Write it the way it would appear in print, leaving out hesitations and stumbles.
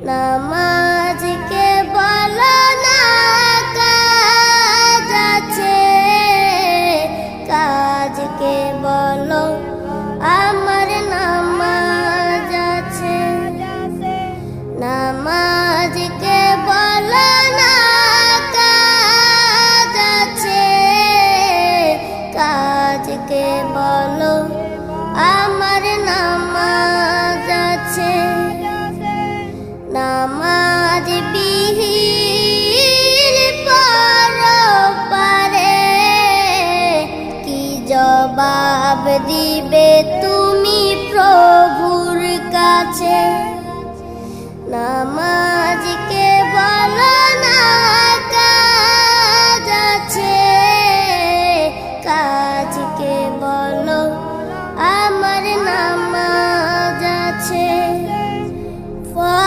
নামাজকে বলো না কাজ আছে, কাজকে বলো আমার নামাজ আছে। নামাজকে বলো না কাজ আছে, কাজকে বলো আমার নামাজ আছে। নামাজ বিহীন পরপারে কি জবাব দিবে তুমি প্রভুর কাছে? নামাজ